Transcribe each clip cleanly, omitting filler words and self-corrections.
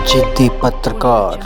जिद्दी पत्रकार।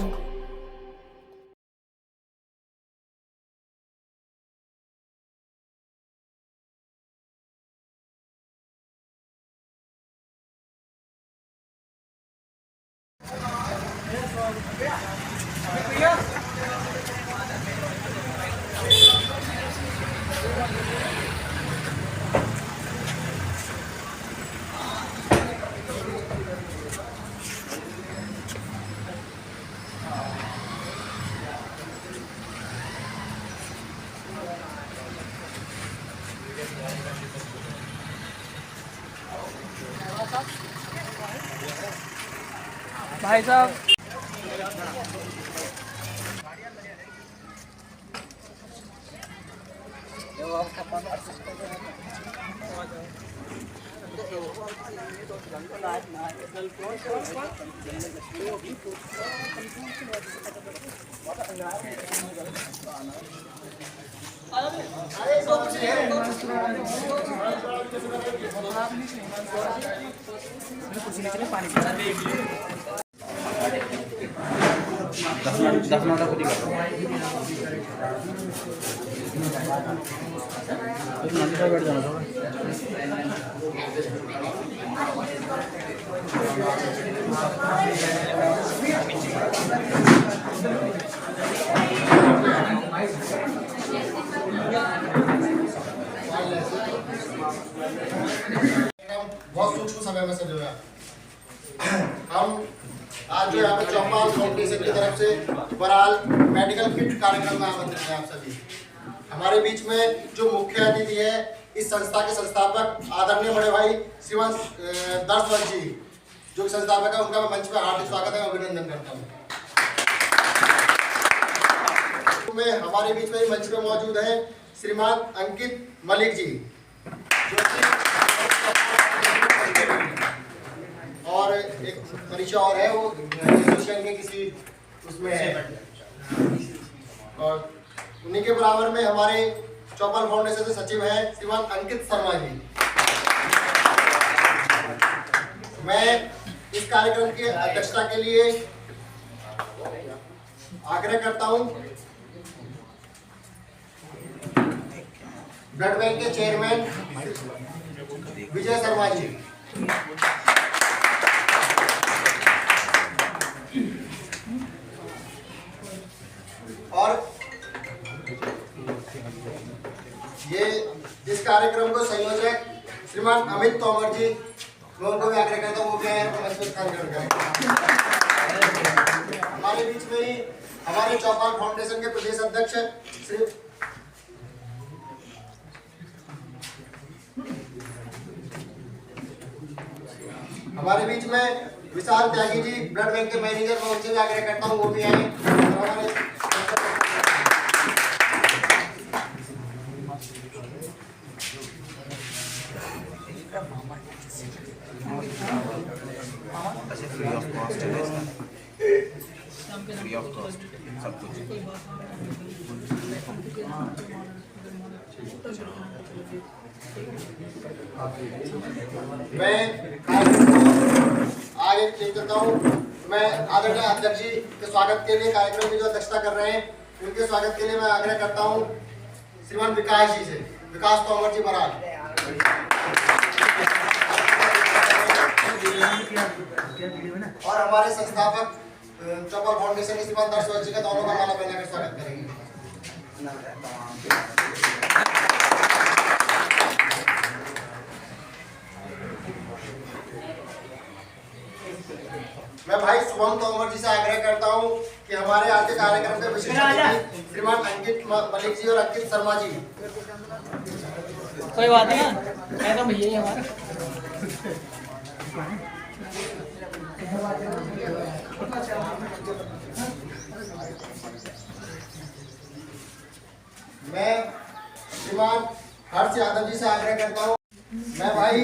भाई साहब बहुत सूक्ष्म समय में सजे हुए हैं। हम आज जो यहाँ पे चौपाल फाउंडेशन की तरफ से बहरहाल मेडिकल किट कार्यक्रम में आमंत्रित हैं आप सभी। हमारे बीच में जो मुख्य अतिथि है इस संस्था के संस्थापक आदरणीय बड़े भाई श्रीमान दर्शवंत जी जो संस्थापक है, उनका मैं मंच पर हार्दिक स्वागत है, अभिनंदन करता हूँ। में हमारे बीच में मंच पे मौजूद है श्रीमान अंकित मलिक जी और एक परिचय और है, वो के किसी उसमें है और उन्हीं के बराबर में हमारे चौपाल फाउंडेशन से सचिव हैं श्रीमान अंकित शर्मा जी। मैं इस कार्यक्रम की अध्यक्षता के लिए आग्रह करता हूं ब्लड बैंक के चेयरमैन विजय शर्मा जी। और ये इस कार्यक्रम को संयोजक श्रीमान अमित तोमर जी, मैं उनको भी आग्रह करता हूँ वो भी आए हमारे बीच में ही हमारे चौपाल फाउंडेशन के प्रदेश अध्यक्ष श्री हमारे बीच में विशाल त्यागी जी ब्लड बैंक के मैनेजर, मैं उनसे भी आग्रह करता हूँ वो भी आए। फ्री ऑफ कॉस्ट सब कुछ। मैं आगे चलता हूँ। मैं आदरणीय अध्यक्ष जी के स्वागत के लिए कार्यक्रम की जो अध्यक्षता कर रहे हैं उनके स्वागत के लिए मैं आग्रह करता हूँ श्रीमान विकास जी से, विकास तोमर जी बराल। और हमारे संस्थापक चौपाल फाउंडेशन के श्रीमान दर्शवंत जी का दोनों का माला पहनाकर स्वागत करेंगे। मैं भाई शुभम तोमर जी से आग्रह करता हूं कि हमारे आज के कार्यक्रम के विशेष अतिथि श्रीमान अंकित मलिक जी और अंकित शर्मा जी। कोई बात नहीं, मैं तो भैया ही हमारा। मैं श्रीमान हर्ष यादव जी से आग्रह करता हूं, मैं भाई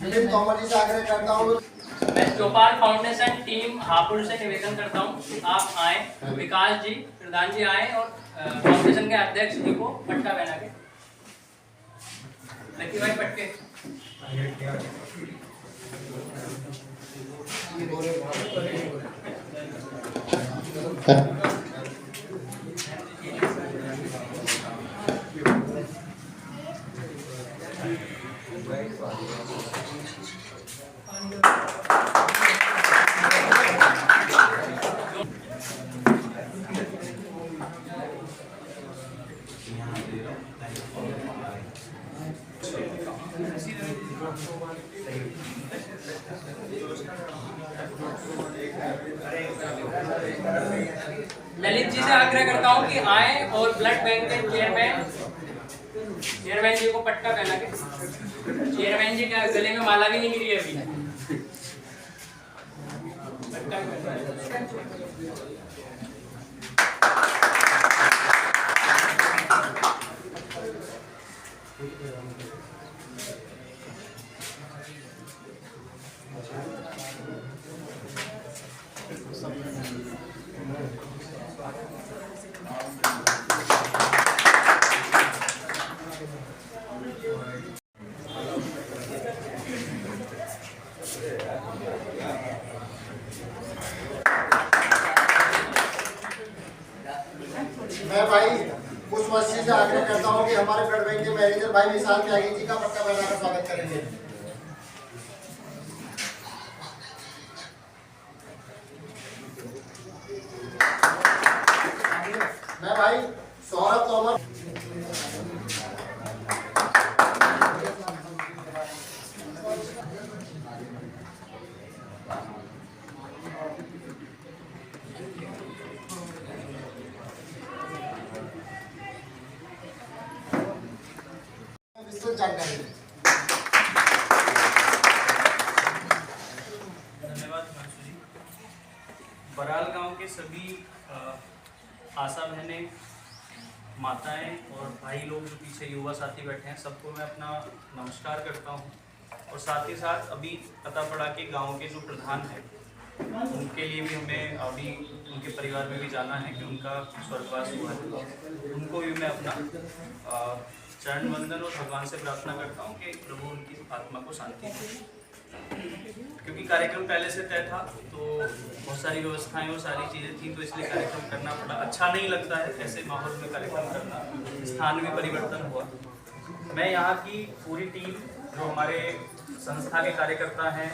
विपिन तोमर जी से आग्रह करता हूं। मैं चौपाल फाउंडेशन टीम हापुड़ से निवेदन करता हूँ आप आए, विकास जी प्रधान जी आए और फाउंडेशन के अध्यक्ष जी को पट्टा पहना के लकी भाई पटके। ललित जी से आग्रह करता हूँ कि आए और ब्लड बैंक के चेयरमैन जी को पट्टा पहना के। चेयरमैन जी का गले में माला भी नहीं गिरी है अभी। मैं भाई पुष्पवंशी से आग्रह करता हूँ कि हमारे ब्लड बैंक के मैनेजर भाई विशाल त्यागी जी का पट्टा पहनाकर स्वागत करेंगे। मैं भाई सौरभ तोमर विस्तृत जानकारी। धन्यवाद हिमांशु जी। बराल गांव के सभी आशा बहनें, माताएं और भाई लोग जो पीछे युवा साथी बैठे हैं, सबको मैं अपना नमस्कार करता हूं। और साथ ही साथ अभी पता पड़ा कि गांव के जो प्रधान हैं उनके लिए भी हमें अभी उनके परिवार में भी जाना है कि उनका स्वर्गवास हुआ है। उनको भी मैं अपना चरण वंदन और भगवान से प्रार्थना करता हूँ कि प्रभु उनकी आत्मा को शांति दे। क्योंकि कार्यक्रम पहले से तय था तो बहुत सारी व्यवस्थाएं और सारी चीज़ें थी, तो इसलिए कार्यक्रम करना पड़ा। अच्छा नहीं लगता है ऐसे माहौल में कार्यक्रम करना, स्थान में परिवर्तन हुआ। मैं यहाँ की पूरी टीम जो हमारे संस्था के कार्यकर्ता हैं,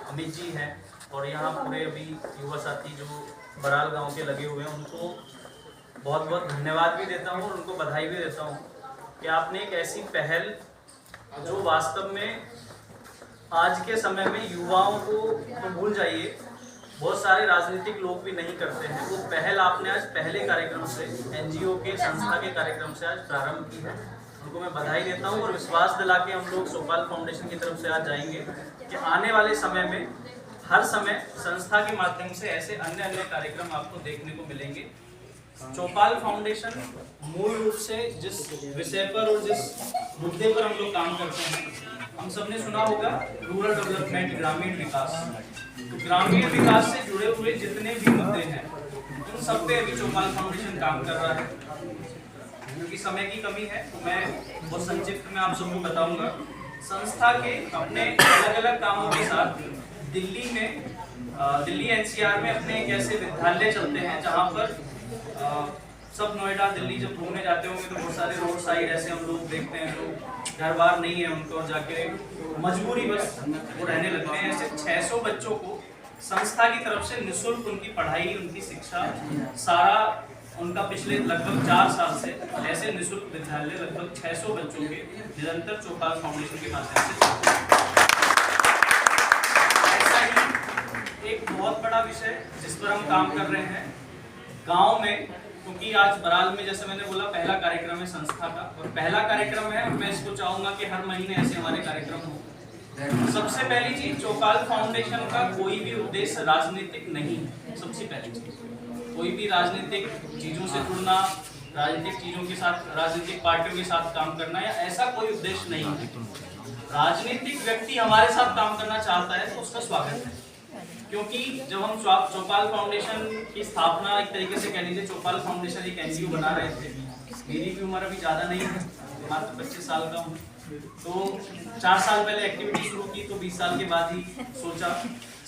अमित जी हैं, और यहाँ पूरे अभी युवा साथी जो बराल गांव के लगे हुए हैं, उनको बहुत बहुत धन्यवाद भी देता हूँ और उनको बधाई भी देता हूँ कि आपने एक ऐसी पहल जो वास्तव में आज के समय में युवाओं को तो भूल जाइए, बहुत सारे राजनीतिक लोग भी नहीं करते हैं, वो पहल आपने आज पहले कार्यक्रम से, एनजीओ के संस्था के कार्यक्रम से आज प्रारंभ की है। उनको मैं बधाई देता हूँ और विश्वास दिला के हम लोग चौपाल फाउंडेशन की तरफ से आज जाएंगे कि आने वाले समय में हर समय संस्था के माध्यम से ऐसे अन्य अन्य कार्यक्रम आपको देखने को मिलेंगे। चौपाल फाउंडेशन मूल रूप से जिस विषय पर और जिस मुद्दे पर हम लोग काम करते हैं, हम सबने सुना होगा रूरल डेवलपमेंट, ग्रामीण विकास। तो ग्रामीण विकास से जुड़े हुए जितने भी मुद्दे हैं उन सब पे अभी चौपाल फाउंडेशन काम कर रहा है। क्योंकि समय की कमी है तो मैं बहुत संक्षिप्त में आप सबको बताऊंगा। संस्था के अपने अलग अलग कामों के साथ दिल्ली एनसीआर में अपने एक ऐसे विद्यालय चलते हैं जहाँ पर सब नोएडा दिल्ली जब घूमने जाते होंगे तो बहुत सारे रोड साइड ऐसे हम लोग देखते हैं, लोग घर बार नहीं है उनको और जाके मजबूरी बस वो रहने लगते हैं। ऐसे 600 बच्चों को संस्था की तरफ से निःशुल्क उनकी पढ़ाई, उनकी शिक्षा, सारा उनका पिछले लगभग 4 साल से ऐसे निःशुल्क विद्यालय लगभग 600 बच्चों के निरंतर चौपाल फाउंडेशन के माध्यम से। ऐसा ही एक बहुत बड़ा विषय जिस पर हम काम कर रहे हैं गांव में, क्योंकि आज बराल में जैसे मैंने बोला पहला कार्यक्रम है संस्था का और पहला कार्यक्रम है, मैं इसको चाहूंगा कि हर महीने ऐसे हमारे कार्यक्रम हो। सबसे पहली चीज, चौपाल फाउंडेशन का कोई भी उद्देश्य राजनीतिक नहीं है। सबसे पहली चीज, कोई भी राजनीतिक चीजों से जुड़ना, राजनीतिक चीजों के साथ, राजनीतिक पार्टियों के साथ काम करना या ऐसा कोई उद्देश्य नहीं है। राजनीतिक व्यक्ति हमारे साथ काम करना चाहता है तो उसका स्वागत है। क्योंकि जब हम चौपाल फाउंडेशन की स्थापना एक तरीके से कह लीजिए, चौपाल फाउंडेशन एक एनजीओ बना रहे थे, मेरी भी उम्र अभी ज़्यादा नहीं है, मात्र 25 साल का हूँ, तो 4 साल पहले एक्टिविटी शुरू की, तो 20 साल के बाद ही सोचा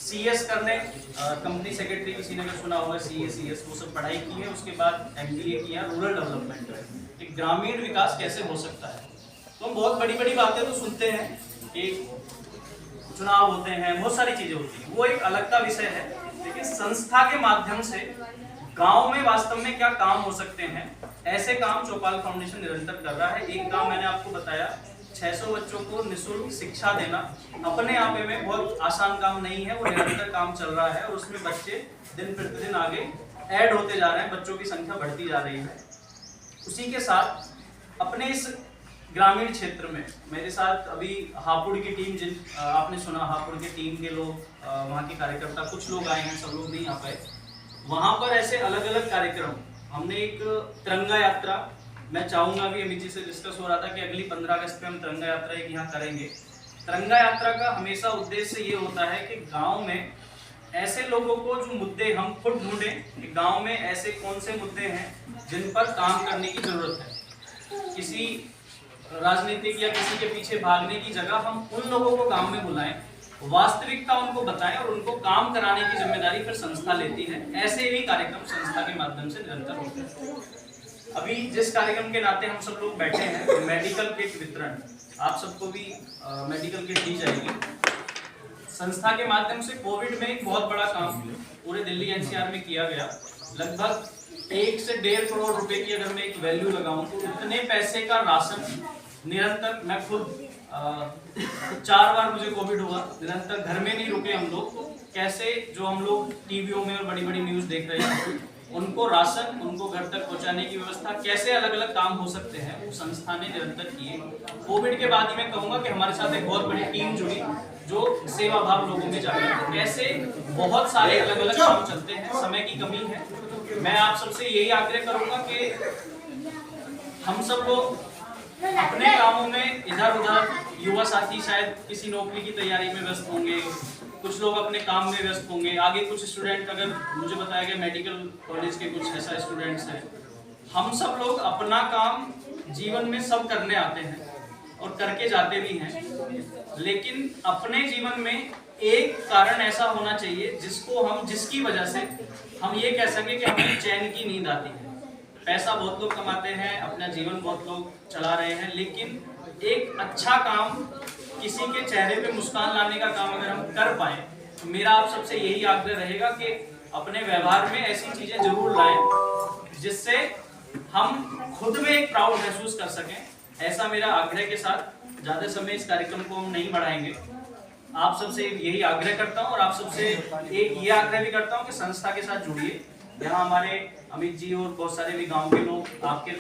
CS करने, कंपनी सेक्रेटरी किसी ने अगर सुना होगा CS वो सब पढ़ाई की है। उसके बाद MBA किया रूरल डेवलपमेंट, एक ग्रामीण विकास कैसे हो सकता है। तो हम बहुत बड़ी बड़ी बातें तो सुनते हैं कि चुनाव होते हैं, बहुत सारी चीजें होती हैं, वो एक अलग का विषय है। लेकिन संस्था के माध्यम से गांव में वास्तव में क्या काम हो सकते हैं, ऐसे काम चौपाल फाउंडेशन निरंतर कर रहा है। एक काम मैंने आपको बताया, 600 बच्चों को निःशुल्क शिक्षा देना अपने आप में बहुत आसान काम नहीं है, वो निरंतर काम चल रहा है और उसमें बच्चे दिन प्रतिदिन आगे ऐड होते जा रहे हैं, बच्चों की संख्या बढ़ती जा रही है। उसी के साथ अपने इस ग्रामीण क्षेत्र में मेरे साथ अभी हापुड़ की टीम, आपने सुना हापुड़ की टीम के लोग, वहाँ के कार्यकर्ता कुछ लोग आए हैं, सब लोग नहीं आ पाए। वहाँ पर ऐसे अलग अलग कार्यक्रम, हमने एक तिरंगा यात्रा, मैं चाहूँगा भी अमित जी से डिस्कस हो रहा था कि अगली 15 अगस्त में हम तिरंगा यात्रा एक यहाँ करेंगे। तिरंगा यात्रा का हमेशा उद्देश्य ये होता है कि गाँव में ऐसे लोगों को जो मुद्दे हम खुद ढूंढें कि गाँव में ऐसे कौन से मुद्दे हैं जिन पर काम करने की जरूरत है। किसी राजनीतिक या किसी के पीछे भागने की जगह हम उन लोगों को गांव में बुलाएं, वास्तविकता उनको बताएं और उनको काम कराने की जिम्मेदारी फिर संस्था लेती है। ऐसे भी कार्यक्रम संस्था के माध्यम से निरंतर होते हैं। अभी जिस कार्यक्रम के नाते हम सब लोग बैठे हैं, मेडिकल किट वितरण, आप सबको भी मेडिकल किट दी जाएगी। संस्था के माध्यम से कोविड में एक बहुत बड़ा काम पूरे दिल्ली NCR में किया गया। लगभग 1 से 1.5 करोड़ रुपए की अगर मैं एक वैल्यू लगाऊं तो इतने पैसे का राशन निरंतर, मैं खुद 4 बार मुझे कोविड हुआ, निरंतर घर में नहीं रुके हम लोग। तो कैसे जो हम लोग टीवियों में और बड़ी बड़ी न्यूज देख रहे हैं, उनको राशन उनको घर तक पहुंचाने की व्यवस्था, कैसे अलग अलग काम हो सकते हैं, वो संस्था ने निरंतर किए। कोविड के बाद ही मैं कहूँगा कि हमारे साथ एक बहुत बड़ी टीम जुड़ी जो सेवा भाव लोगों में जागा। ऐसे बहुत सारे अलग अलग काम चलते हैं, समय की कमी है। मैं आप सबसे यही आग्रह करूंगा कि हम सब लोग अपने कामों में इधर उधर, युवा साथी शायद किसी नौकरी की तैयारी में व्यस्त होंगे, कुछ लोग अपने काम में व्यस्त होंगे, आगे कुछ स्टूडेंट, अगर मुझे बताया गया मेडिकल कॉलेज के कुछ ऐसा स्टूडेंट्स हैं। हम सब लोग अपना काम जीवन में सब करने आते हैं और करके जाते भी हैं, लेकिन अपने जीवन में एक कारण ऐसा होना चाहिए जिसकी वजह से हम ये कह सकें कि हमें चैन की नींद आती है। पैसा बहुत लोग कमाते हैं, अपना जीवन बहुत लोग चला रहे हैं, लेकिन एक अच्छा काम, किसी के चेहरे पे मुस्कान लाने का काम अगर हम कर पाए, तो मेरा आप सबसे यही आग्रह रहेगा कि अपने व्यवहार में ऐसी चीजें जरूर लाएं जिससे हम खुद में एक प्राउड महसूस कर सकें। ऐसा मेरा आग्रह के साथ ज्यादा समय इस कार्यक्रम को हम नहीं बढ़ाएंगे। आप सबसे यही आग्रह करता हूं और आप सबसे एक ये आग्रह भी करता हूं कि संस्था के साथ जुड़िए। यहाँ हमारे अमित जी और बहुत सारे भी गांव के लोग आपके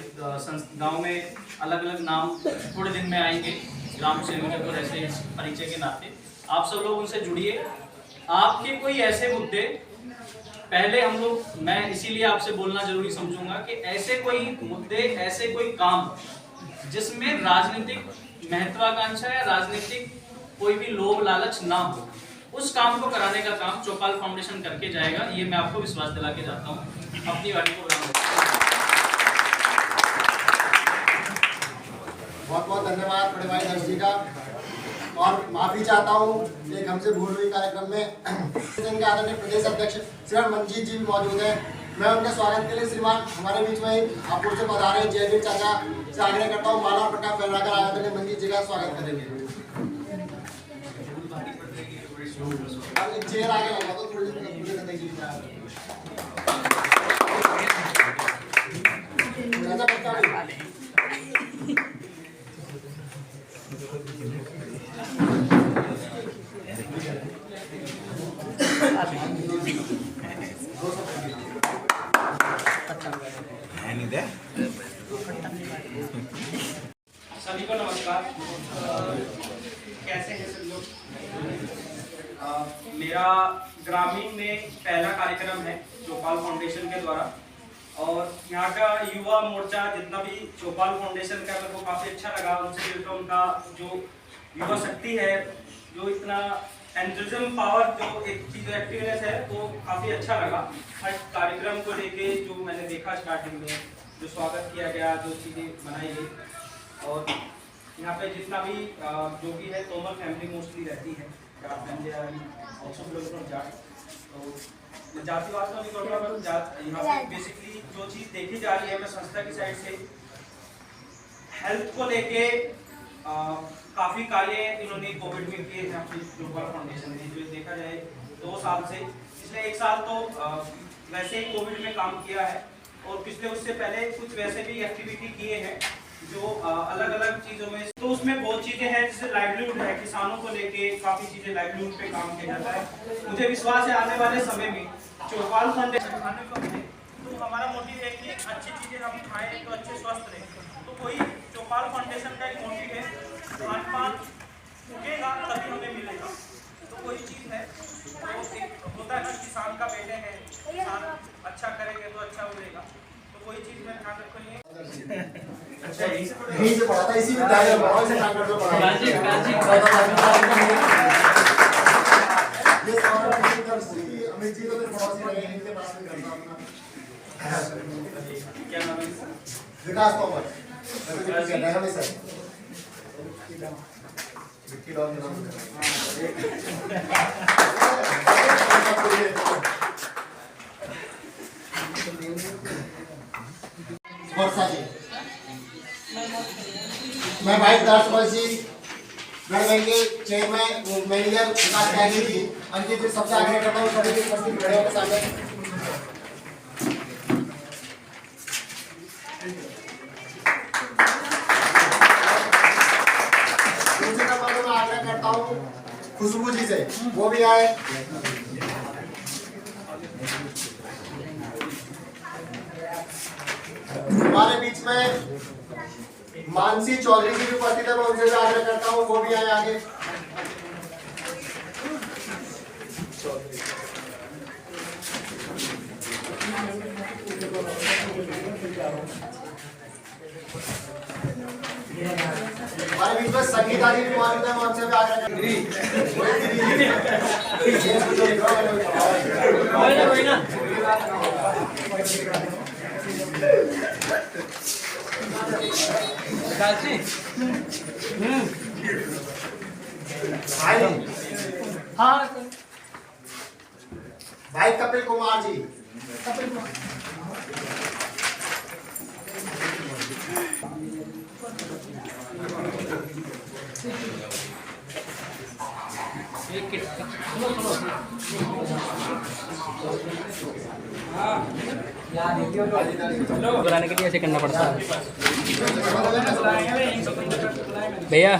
गांव में अलग अलग नाम थोड़े दिन में आएंगे, ग्राम सेवक और ऐसे परिचय के नाते आप सब लोग उनसे जुड़िए। आपके कोई ऐसे मुद्दे, पहले हम लोग, मैं इसीलिए आपसे बोलना जरूरी समझूंगा कि ऐसे कोई मुद्दे, ऐसे कोई काम जिसमें राजनीतिक महत्वाकांक्षा या राजनीतिक कोई भी लोभ लालच ना हो, उस काम को कराने का काम चौपाल फाउंडेशन करके जाएगा। ये मैं आपको विश्वास दिला के जाता हूँ। अपनी वाणी को बहुत बहुत धन्यवाद बड़े भाई दर्श जी का, और माफी चाहता हूँ एक हमसे भूल हुई कार्यक्रम में। आदरणीय प्रदेश अध्यक्ष श्रीमान मंजीत जी भी मौजूद हैं। मैं उनके स्वागत के लिए श्रीमान हमारे बीच में हापुड़ से पधारे जयवीर चाचा से आग्रह करता हूँ, माला पट्टा फहराकर आदरणीय मंजीत जी का स्वागत करेंगे। चेयर आगे लगा तो थोड़ी सी सभी को नमस्कार। कैसे हैं सब लोग? मेरा ग्रामीण में पहला कार्यक्रम है चौपाल फाउंडेशन के द्वारा, और यहाँ का युवा मोर्चा जितना भी चौपाल फाउंडेशन का, मेरे को काफ़ी अच्छा लगा उनसे मिलकर। उनका जो युवा शक्ति है, जो इतना एंथुसिज्म पावर, जो एक चीज़ एक्टिवनेस है, वो काफ़ी अच्छा लगा। हर कार्यक्रम को लेके जो मैंने देखा स्टार्टिंग में, जो स्वागत किया गया, जो चीज़ें बनाई गई, और यहाँ पे जितना भी जो भी है तोमर फैमिली मोस्टली रहती है, Jat family also belong from Jat. तो जातिवाद तो नहीं करूँगा, पर जात यहाँ पे बेसिकली जो चीज़ देखी जा रही है, मैं संस्था की साइड से हेल्थ को लेके काफ़ी कार्य इन्होंने कोविड में किए हैं अपनी ग्लोबल फाउंडेशन ने। जो देखा जाए 2 साल से, पिछले 1 साल तो वैसे ही कोविड में काम किया है, और पिछले उससे पहले कुछ वैसे भी एक्टिविटी किए हैं जो अलग अलग चीज़ों में। तो उसमें बहुत चीज़ें हैं, जैसे लाइवलीहुड है, किसानों को लेके काफ़ी चीज़ें लाइवलीहुड पे काम किया जाता है। मुझे विश्वास है आने वाले समय में चौपाल फाउंडेशन खाने को मिले, तो हमारा मोटिव है कि अच्छी चीज़ें हम खाएँ तो अच्छे स्वस्थ रहें। तो कोई चौपाल फाउंडेशन का एक मोटिव है, खान पान उगेगा तभी हमें मिलेगा। तो कोई चीज़ है, तो एक होता है ना, किसान का बेटे हैं, किसान अच्छा करेंगे तो अच्छा उगेगा। तो कोई चीज़ में ध्यान रखो। अच्छा, यहीं से पढ़ा था, इसी विद्यालय में पढ़ा, इसे ट्रांसफर में पढ़ा। ये अमित जी तो पड़ोसी रहे हैं, इनके पास में करता अपना। क्या नाम है? विकास तोमर, नया सर विक्की डॉन के नाम वर्षा जी, मैं भाई दर्शक जी गणवेल के चेयरमैन मैनेजर विकास त्यागी जी अंकित जी सबसे आग्रह करता हूँ सभी की उपस्थित खड़े होकर सामने। दूसरे नंबर पर मैं आग्रह करता हूँ खुशबू जी से, वो भी आए। हमारे बीच में मानसी चौधरी जी भी उपस्थित है, मैं उनसे भी आग्रह करता हूँ वो भी आए आगे। हमारे बीच में संगीता जी भी मौजूद है, मैं उनसे भी आग्रह करता भाई कपिल कुमार जी, बनाने के लिए ऐसे करना पड़ता है भैया।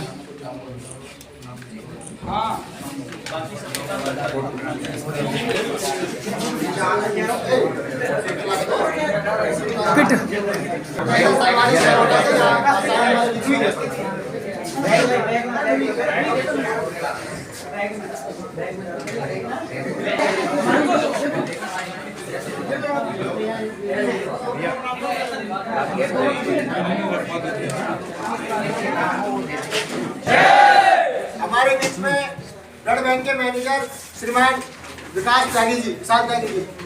हमारे बीच में ब्लड बैंक के मैनेजर श्रीमान विकास त्यागी जी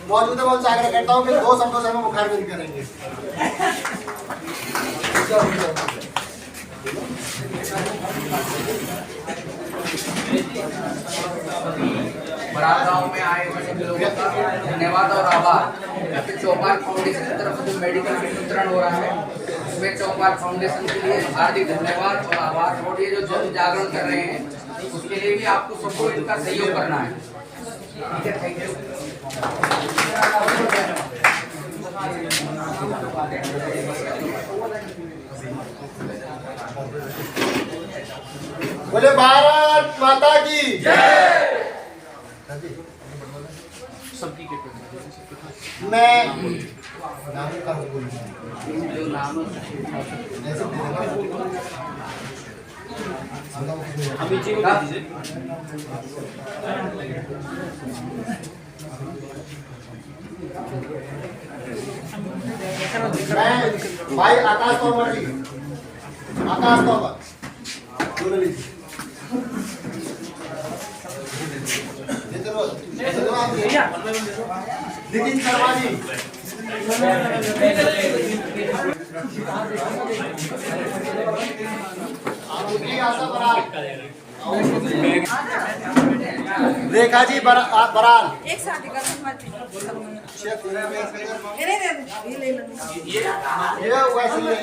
मौजूद है, मैं उनसे आग्रह करता हूँ कि 2 शब्दों से हमें मुखार विंद करेंगे। बराल गांव में आए हुए सभी लोगों का धन्यवाद और आभार। चौपाल फाउंडेशन की तरफ से मेडिकल किट वितरण हो रहा है, उसमें चौपाल फाउंडेशन के लिए हार्दिक धन्यवाद और आभार। और ये जो जन जागरण कर रहे हैं उसके लिए भी आपको सबको इनका सहयोग करना है। ठीक है, थैंक यू। बोले भारत माता की जय। मैं नाम का मैं भाई आकाश तोमर जी, आकाश तोमर नितिन शर्मा जी, पुतली आशा बराल, रेखा जी बराल, एक साथ ही कर ये वैसे ही है।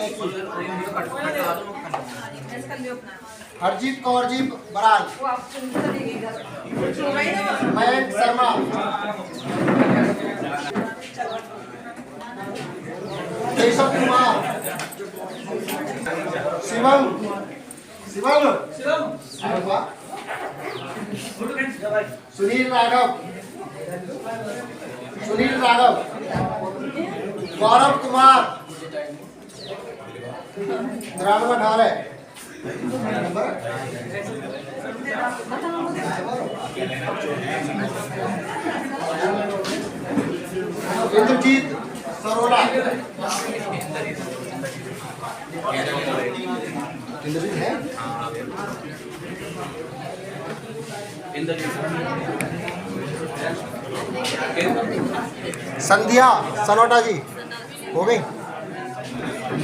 हरजीत कौर जी बराल, मयंक शर्मा, केशव कुमार, शिवम सुनील राघव, गौरव कुमार, ग्रामीण 18, इंद्रजीत सरोला, इंद्रजीत है, संध्या सनोटा जी हो गई,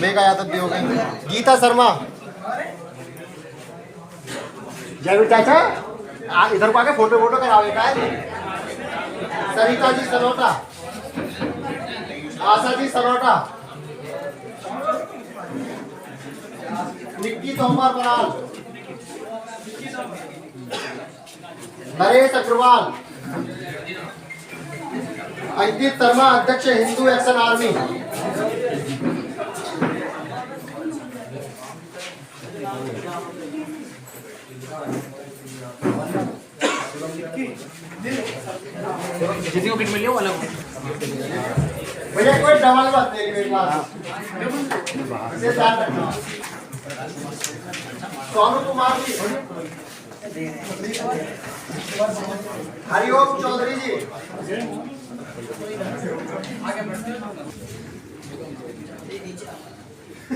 मेघा यादव भी हो गई, गीता शर्मा, जयवीर चाचा इधर को आके फोटो कराओ एक है, सरिता जी सनोटा, आशा जी सनोटा, निक्की तोमर बराल, नरेश अग्रवाल, अंकित शर्मा अध्यक्ष हिंदू एक्शन आर्मी, जितनी को किट मिली हो अलग भैया कोई डबल बात नहीं मेरे पास इसे ध्यान रखना। सोनू कुमार जी, हरिओम चौधरी जी,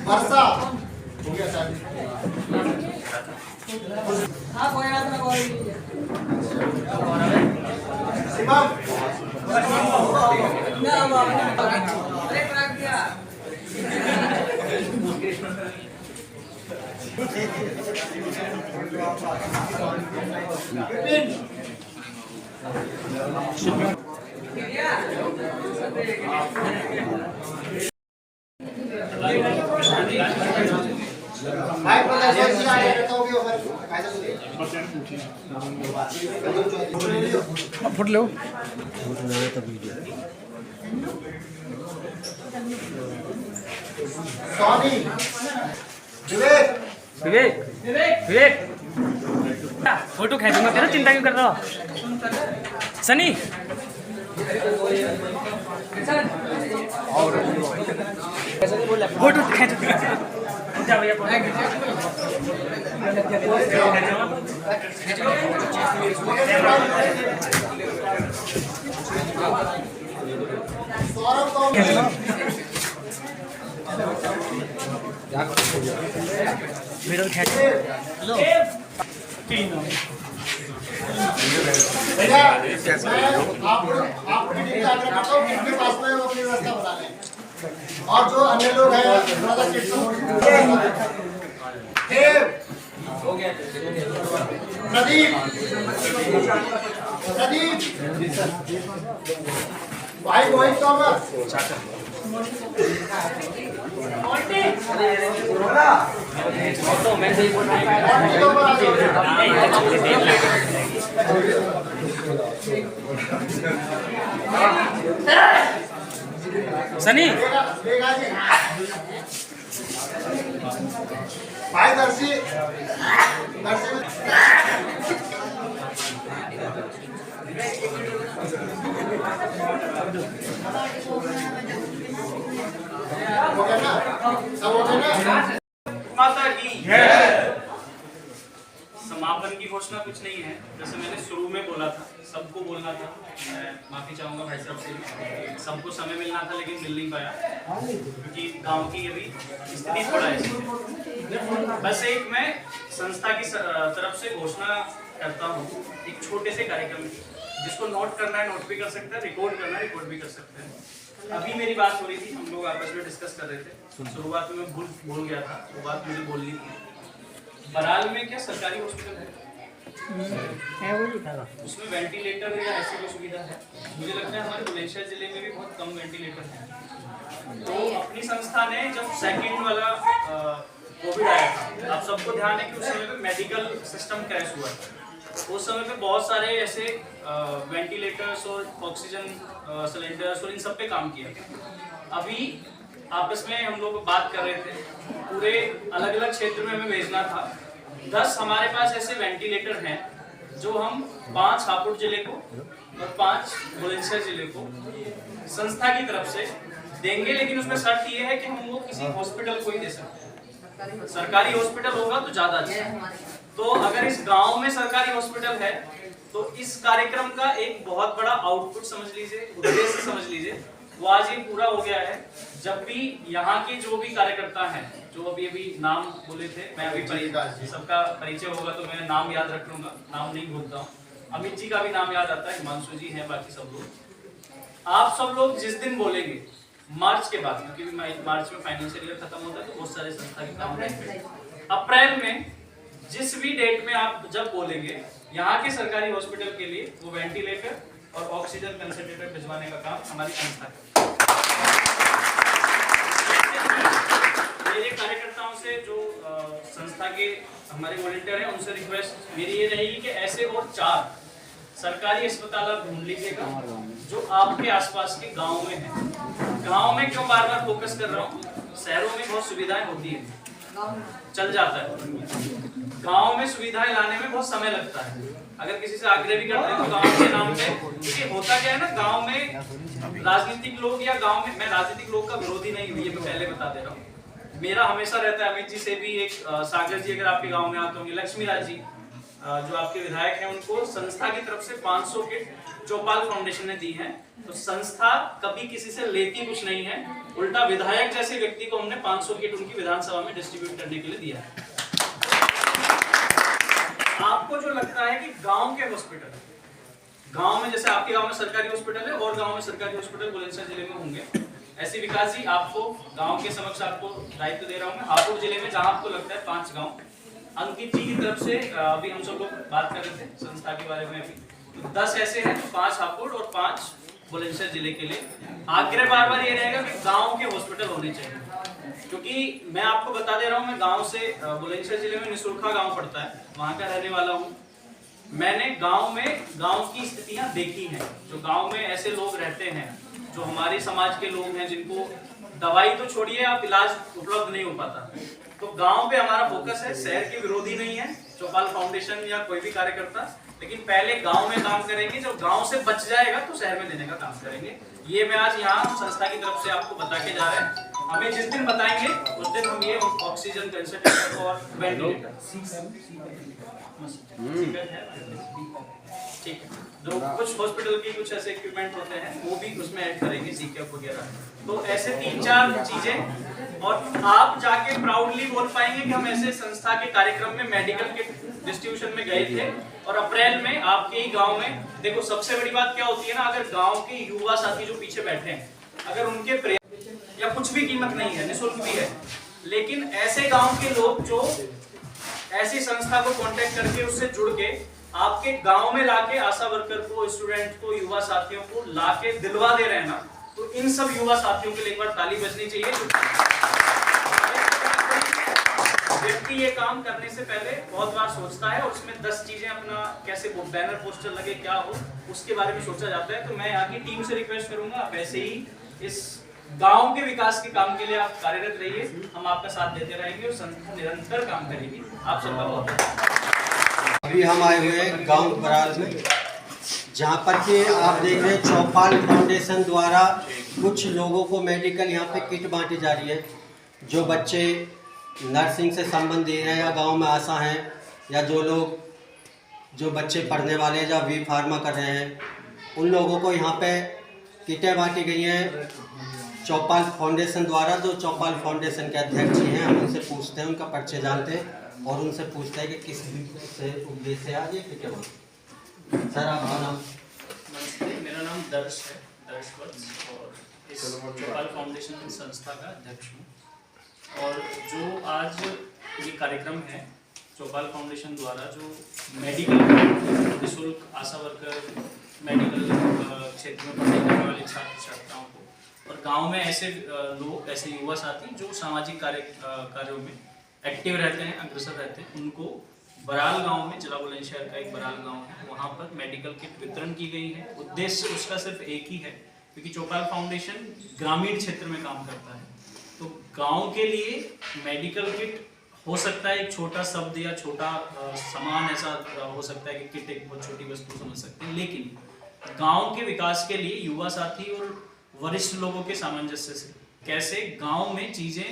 वर्षा हो गया सर, शिवम भाई प्रदर्शन से आगे रहता हूँ कि ओवर कायदा सुनिए फुट लो सोनी विवेक विवेक फोटो खींचूंगा तेरा, चिंता क्यों कर रहा हो सनी? फोटो खींच जा भैया, सौरभ तो वीडियो खींच लो। भैया मैं आपको टीम आग्रह करता हूँ कि इनके पास में वो अपनी व्यवस्था बना लें, और जो अन्य लोग हैं ब्रदर किट्स प्रदीप भाई मोहित तोमर, सनी भाई दर्शी हो गया ना, सब हो गया ना। माता की समापन की घोषणा कुछ नहीं है, जैसे मैंने शुरू में बोला था, सबको बोलना था। मैं माफी चाहूंगा भाई साहब से, सबको समय मिलना था लेकिन मिल नहीं पाया क्योंकि गांव की अभी स्थिति थोड़ा ऐसी है। बस एक मैं संस्था की तरफ से घोषणा करता हूँ एक छोटे से कार्यक्रम की, जिसको नोट करना है नोट भी कर सकते हैं, रिकॉर्ड करना है रिकॉर्ड भी कर सकते हैं। अभी मेरी बात हो रही थी, हम लोग आपस में डिस्कस कर रहे थे, शुरुआत में मैं भूल गया था, वो बात मुझे बोलनी थी। बराल में क्या सरकारी हॉस्पिटल है? है वो नहीं था। उसमें वेंटिलेटर या ऐसी कोई सुविधा है? मुझे लगता है हमारे बुलंदशहर जिले में भी बहुत कम वेंटिलेटर हैं। तो अपनी संस्था ने जब सेकंड वाला कोविड आया था, आप सबको ध्यान है कि उस समय पे मेडिकल सिस्टम क्रैश हुआ था। उस समय पे बहुत सारे ऐसे वेंटिलेटर्स और ऑक्सीजन सिलेंडर्स और इन सब पे काम किया। अभी आपस में हम लोग बात कर रहे थे, पूरे अलग अलग क्षेत्र में हमें भेजना था। 10 हमारे पास ऐसे वेंटिलेटर हैं जो हम 5 हापुड़ जिले को और 5 बुलंदशहर जिले को संस्था की तरफ से देंगे, लेकिन उसमें शर्त ये है कि हम वो किसी हॉस्पिटल को ही दे सकते हैं। सरकारी हॉस्पिटल होगा तो ज्यादा अच्छा। तो अगर इस गांव में सरकारी हॉस्पिटल है तो इस कार्यक्रम का एक बहुत बड़ा आउटपुट समझ लीजिए, उद्देश्य समझ लीजिए, वो आज ये पूरा हो गया है। जब भी यहाँ के जो भी कार्यकर्ता हैं, जो अभी नाम बोले थे, मैं अभी सबका परिचय होगा तो मैं नाम याद रख लूंगा, नाम नहीं भूलता हूँ। अमित जी का भी नाम याद आता है, हिमांशु जी हैं, बाकी सब लोग। आप सब लोग जिस दिन बोलेंगे मार्च के बाद, क्योंकि मार्च में फाइनेंशियल ईयर खत्म होता है तो बहुत सारे संस्था के काम रहेंगे। अप्रैल में जिस भी डेट में आप जब बोलेंगे, यहाँ के सरकारी हॉस्पिटल के लिए वो वेंटिलेटर और ऑक्सीजन कंसंट्रेटर भिजवाने का काम हमारी संस्था का। मेरे कार्यकर्ताओं से जो संस्था के हमारे वॉलंटियर हैं उनसे रिक्वेस्ट मेरी ये रहेगी कि ऐसे और 4 सरकारी अस्पताल आप ढूंढ लीजिएगा जो आपके आसपास के गांव में हैं। गांव में क्यों बार बार फोकस कर रहा हूँ, शहरों में बहुत सुविधाएं होती है, चल जाता है। गांव में सुविधाएं लाने में बहुत समय लगता है। अगर किसी से आग्रह भी करते हैं तो गांव के नाम पे, क्योंकि होता क्या है ना, गांव में राजनीतिक लोग या गांव में, मैं राजनीतिक लोग का विरोधी नहीं हुई, ये मैं पहले बता दे रहा हूँ। मेरा हमेशा रहता है, अमित जी से भी, एक सागर जी अगर आपके गाँव में आते होंगे, लक्ष्मी राज जी जो आपके विधायक हैं, उनको संस्था की तरफ से 500 किट चौपाल फाउंडेशन ने दी है। तो संस्था कभी किसी से लेती कुछ नहीं है, उल्टा विधायक जैसे व्यक्ति को हमने 500 किट उनकी विधानसभा में डिस्ट्रीब्यूट करने के लिए दिया है। आपको जो लगता है कि गांव के हॉस्पिटल, गांव में जैसे आपके गांव में सरकारी हॉस्पिटल है और गांव में सरकारी हॉस्पिटल बुलंदशहर जिले में होंगे, ऐसे विकास जी आपको गांव के समक्ष आपको दायित्व दे रहा हूं मैं, हापुड़ जिले में जहां आपको लगता है 5 गांव, अंकित जी की तरफ से अभी हम सब लोग बात कर रहे थे संस्था के बारे में अभी, तो 10 ऐसे हैं, 5 हापुड़ और 5 बुलंदशहर जिले के लिए। आग्रह बार बार ये रहेगा कि गांव के हॉस्पिटल होने चाहिए, क्योंकि मैं आपको बता दे रहा हूं, मैं गांव से, बुलंदशहर जिले में निसुरखा गांव पड़ता है, वहां का रहने वाला हूं। मैंने गांव में गांव की स्थितियां देखी हैं, जो गांव में ऐसे लोग रहते हैं जो हमारे समाज के लोग हैं, जिनको दवाई तो छोड़िए आप, इलाज उपलब्ध नहीं हो पाता। तो गांव पे हमारा फोकस है, शहर के विरोधी नहीं है चौपाल फाउंडेशन या कोई भी कार्यकर्ता, लेकिन पहले गांव में काम करेंगे, जब गांव से बच जाएगा तो शहर में देने का काम करेंगे। ये मैं आज यहाँ संस्था की तरफ से आपको बता के जा रहे हैं। हमें जिस दिन बताएंगे उस दिन हम ये ऑक्सीजन कंसंट्रेटर और वेंटिलेटर, ठीक है, जो कुछ हॉस्पिटल की कुछ ऐसे इक्विपमेंट होते हैं वो भी उसमें ऐड करेंगे, सीकैप वगैरह। तो ऐसे 3-4 चीजें, और आप जाके प्राउडली बोल पाएंगे कि हम ऐसे संस्था के कार्यक्रम में मेडिकल किट डिस्ट्रीब्यूशन में गए थे, और अप्रैल में आपके ही गांव में, देखो सबसे बड़ी बात क्या होती है ना, अगर गांव के युवा साथी जो पीछे बैठे हैं, अगर उनके या कुछ भी कीमत नहीं है, निःशुल्क भी है, लेकिन ऐसे गांव के लोग जो ऐसी संस्था को कांटेक्ट करके उससे जुड़ के आपके गांव में लाके आशा वर्कर को, स्टूडेंट को, युवा साथियों को लाके दिलवा दे रहे हैं ना, तो इन सब युवा साथियों के लिए एक बार ताली बजनी चाहिए। व्यक्ति ये काम करने से पहले बहुत बार सोचता है और उसमें 10 चीजें अपना कैसे बैनर पोस्टर लगे क्या हो उसके बारे में सोचा जाता है। तो मैं यहाँ की टीम से रिक्वेस्ट करूंगा, आप ऐसे ही इस गांव के विकास के काम के लिए आप कार्यरत रहिए, हम आपका साथ देते रहेंगे और संस्था निरंतर काम करेगी। आप सबका बहुत। अभी हम आए हुए हैं गांव बराल में, जहां पर कि आप देख रहे हैं चौपाल फाउंडेशन द्वारा कुछ लोगों को मेडिकल यहाँ पे किट बांटी जा रही है। जो बच्चे नर्सिंग से संबंधित हैं या गांव में आशा हैं, या जो बच्चे पढ़ने वाले हैं या बी फार्मा कर रहे हैं, उन लोगों को यहाँ पे किटें बांटी गई हैं चौपाल फाउंडेशन द्वारा। जो चौपाल फाउंडेशन के अध्यक्ष जी हैं, हम उनसे पूछते हैं, उनका परिचय जानते हैं और उनसे पूछते हैं कि किस से उद्देश्य से आज ये किटें बांटी। सर आपका नाम? मेरा नाम दर्श है, दर्श वत्स, और इस चौपाल फाउंडेशन की संस्था का अध्यक्ष हूँ। और जो आज ये कार्यक्रम है चौपाल फाउंडेशन द्वारा जो मेडिकल निःशुल्क आशा वर्कर मेडिकल क्षेत्र में पढ़ने जाने वाले छात्र छात्राओं को और गांव में ऐसे लोग, ऐसे युवा साथी जो सामाजिक कार्यों में एक्टिव रहते हैं, अग्रसर रहते हैं, उनको बराल गांव में, जिला बुलंदशहर का एक बराल गांव है, वहां पर मेडिकल किट वितरण की गई है। उद्देश्य उसका सिर्फ एक ही है, क्योंकि चौपाल फाउंडेशन ग्रामीण क्षेत्र में काम करता है, तो गांव के लिए मेडिकल किट हो सकता है एक छोटा शब्द या छोटा सामान ऐसा हो सकता है कि किट एक बहुत छोटी वस्तु समझ सकते हैं, लेकिन गांव के विकास के लिए युवा साथी और वरिष्ठ लोगों के सामंजस्य से कैसे गांव में चीजें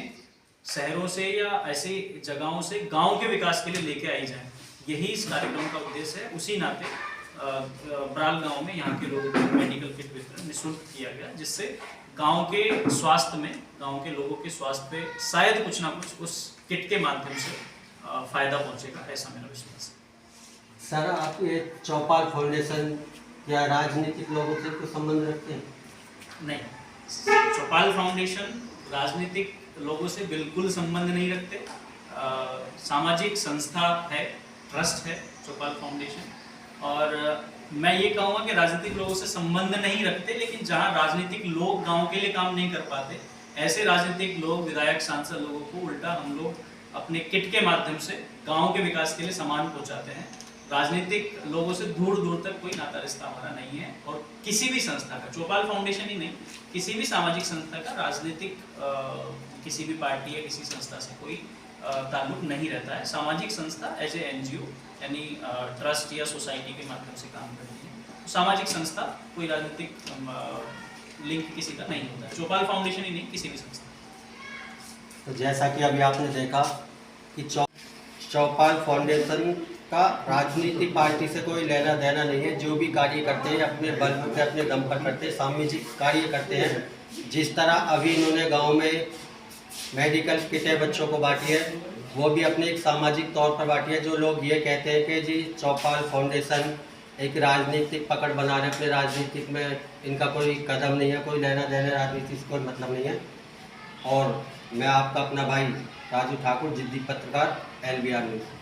शहरों से या ऐसी जगहों से गांव के विकास के लिए लेके आई जाए, यही इस कार्यक्रम का उद्देश्य है। उसी नाते बराल गांव में यहाँ के लोगों को मेडिकल किट वितरण निःशुल्क किया गया, जिससे गांव के स्वास्थ्य में, गांव के लोगों के स्वास्थ्य पे शायद कुछ ना कुछ उस किट के माध्यम से फायदा पहुंचेगा, ऐसा मेरा विश्वास है। सर, आप ये चौपाल फाउंडेशन या राजनीतिक लोगों से कुछ संबंध रखते हैं? नहीं, चौपाल फाउंडेशन राजनीतिक लोगों से बिल्कुल संबंध नहीं रखते। सामाजिक संस्था है, ट्रस्ट है चौपाल फाउंडेशन, और मैं ये कहूँगा कि राजनीतिक लोगों से संबंध नहीं रखते, लेकिन जहाँ राजनीतिक लोग गांव के लिए काम नहीं कर पाते, ऐसे राजनीतिक लोग, विधायक, सांसद लोगों को उल्टा हम लोग अपने किट के माध्यम से गांव के विकास के लिए सामान पहुंचाते हैं। राजनीतिक लोगों से दूर दूर तक कोई नाता रिश्ता हमारा नहीं है, और किसी भी संस्था का, चौपाल फाउंडेशन ही नहीं, किसी भी सामाजिक संस्था का राजनीतिक किसी भी पार्टी या किसी संस्था से कोई ताल्लुक नहीं रहता है। सामाजिक संस्था एज ए NGO यानी ट्रस्ट या सोसाइटी के माध्यम से काम करती है। तो सामाजिक संस्था, कोई राजनीतिक लिंक किसी का नहीं होता है। चौपाल फाउंडेशन ही नहीं, किसी भी संस्था। तो जैसा कि अभी आपने देखा कि चौपाल फाउंडेशन का राजनीतिक पार्टी से कोई लेना देना नहीं है। जो भी कार्य करते हैं अपने बलबूते, अपने दम पर करते हैं, सामाजिक कार्य करते हैं। जिस तरह अभी इन्होंने गांव में मेडिकल किटें बच्चों को बांटी है, वो भी अपने एक सामाजिक तौर पर बांटी है। जो लोग ये कहते हैं कि जी चौपाल फाउंडेशन एक राजनीतिक पकड़ बना रहे, अपने राजनीतिक में इनका कोई कदम नहीं है, कोई लेना देना राजनीति से कोई मतलब नहीं है। और मैं आपका अपना भाई राजू ठाकुर, जिद्दी पत्रकार, LBR न्यूज़।